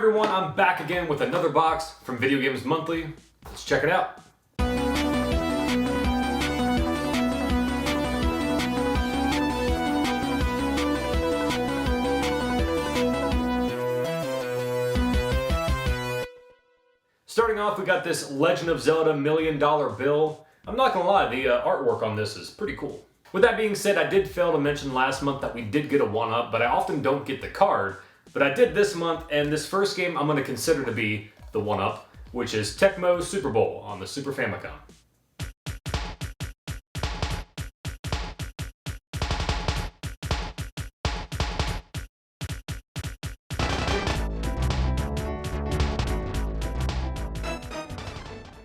everyone, I'm back again with another box from Video Games Monthly. Let's check it out. Starting off, we got this Legend of Zelda $1 Million Bill. I'm not gonna lie, the artwork on this is pretty cool. With that being said, I did fail to mention last month that we did get a 1-up, but I often don't get the card. But I did this month, and this first game I'm gonna consider to be the 1-up, which is Tecmo Super Bowl on the Super Famicom.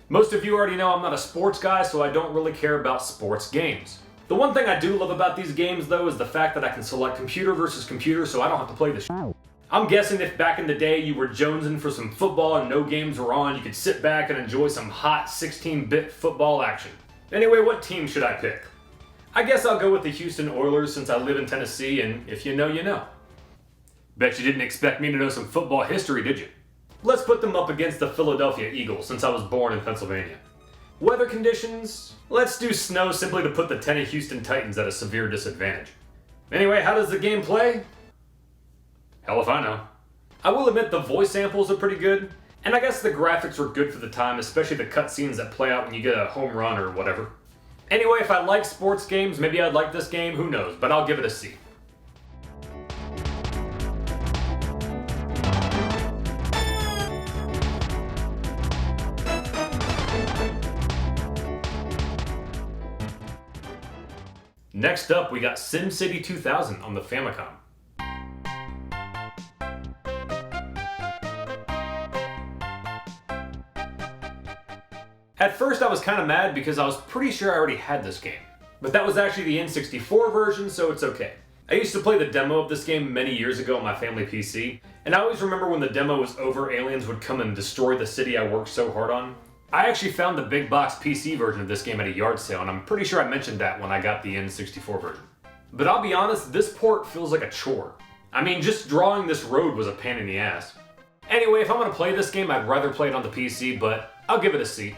Most of you already know I'm not a sports guy, so I don't really care about sports games. The one thing I do love about these games, though, is the fact that I can select computer versus computer, so I don't have to play this shit. I'm guessing if back in the day you were jonesing for some football and no games were on, you could sit back and enjoy some hot 16-bit football action. Anyway, what team should I pick? I guess I'll go with the Houston Oilers since I live in Tennessee, and if you know, you know. Bet you didn't expect me to know some football history, did you? Let's put them up against the Philadelphia Eagles, since I was born in Pennsylvania. Weather conditions? Let's do snow simply to put the Tennessee Houston Titans at a severe disadvantage. Anyway, how does the game play? Hell if I know. I will admit the voice samples are pretty good, and I guess the graphics were good for the time, especially the cutscenes that play out when you get a home run or whatever. Anyway, if I like sports games, maybe I'd like this game, who knows, but I'll give it a C. Next up, we got SimCity 2000 on the Famicom. At first I was kind of mad because I was pretty sure I already had this game. But that was actually the N64 version, so it's okay. I used to play the demo of this game many years ago on my family PC, and I always remember when the demo was over, aliens would come and destroy the city I worked so hard on. I actually found the big box PC version of this game at a yard sale, and I'm pretty sure I mentioned that when I got the N64 version. But I'll be honest, this port feels like a chore. I mean, just drawing this road was a pain in the ass. Anyway, if I'm gonna play this game, I'd rather play it on the PC, but I'll give it a C.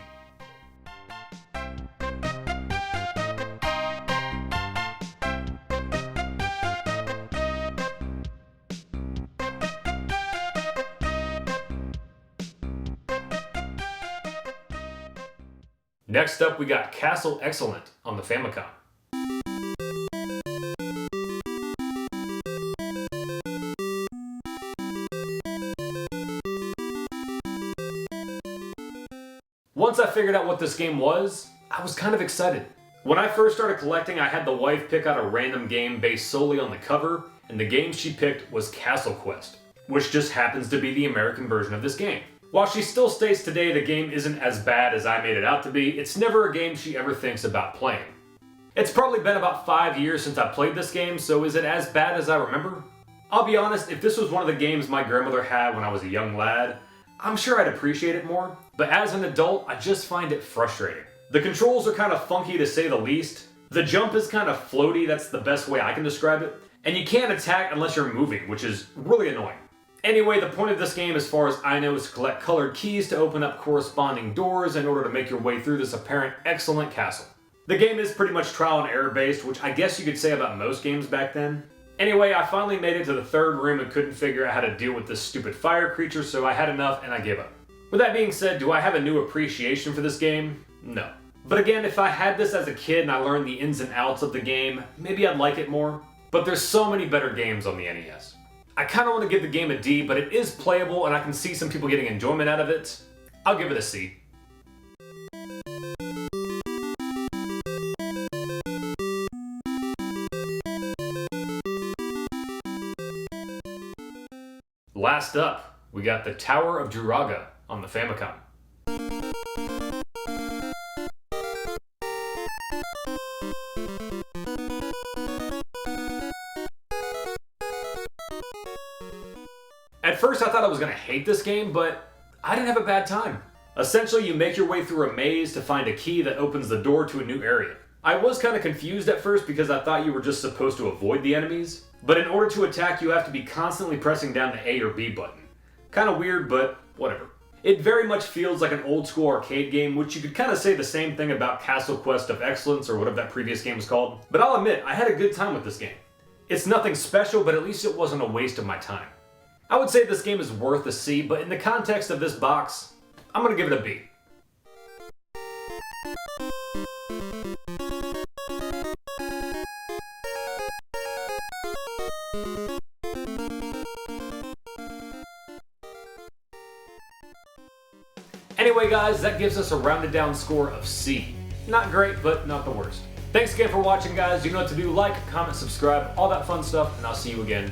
Next up, we got Castle Excellent on the Famicom. Once I figured out what this game was, I was kind of excited. When I first started collecting, I had the wife pick out a random game based solely on the cover, and the game she picked was Castle Quest, which just happens to be the American version of this game. While she still states today the game isn't as bad as I made it out to be, it's never a game she ever thinks about playing. It's probably been about 5 years since I played this game, so is it as bad as I remember? I'll be honest, if this was one of the games my grandmother had when I was a young lad, I'm sure I'd appreciate it more, but as an adult, I just find it frustrating. The controls are kind of funky to say the least, the jump is kind of floaty, that's the best way I can describe it, and you can't attack unless you're moving, which is really annoying. Anyway, the point of this game, as far as I know, is to collect colored keys to open up corresponding doors in order to make your way through this apparent excellent castle. The game is pretty much trial and error based, which I guess you could say about most games back then. Anyway, I finally made it to the third room and couldn't figure out how to deal with this stupid fire creature, so I had enough and I gave up. With that being said, do I have a new appreciation for this game? No. But again, if I had this as a kid and I learned the ins and outs of the game, maybe I'd like it more. But there's so many better games on the NES. I kind of want to give the game a D, but it is playable and I can see some people getting enjoyment out of it. I'll give it a C. Last up, we got the Tower of Duraga on the Famicom. At first I thought I was going to hate this game, but I didn't have a bad time. Essentially, you make your way through a maze to find a key that opens the door to a new area. I was kind of confused at first because I thought you were just supposed to avoid the enemies, but in order to attack you have to be constantly pressing down the A or B button. Kinda weird, but whatever. It very much feels like an old school arcade game, which you could kind of say the same thing about Castle Quest of Excellence or whatever that previous game was called. But I'll admit, I had a good time with this game. It's nothing special, but at least it wasn't a waste of my time. I would say this game is worth a C, but in the context of this box, I'm gonna give it a B. Anyway guys, that gives us a rounded down score of C. Not great, but not the worst. Thanks again for watching guys. You know what to do. Like, comment, subscribe, all that fun stuff, and I'll see you again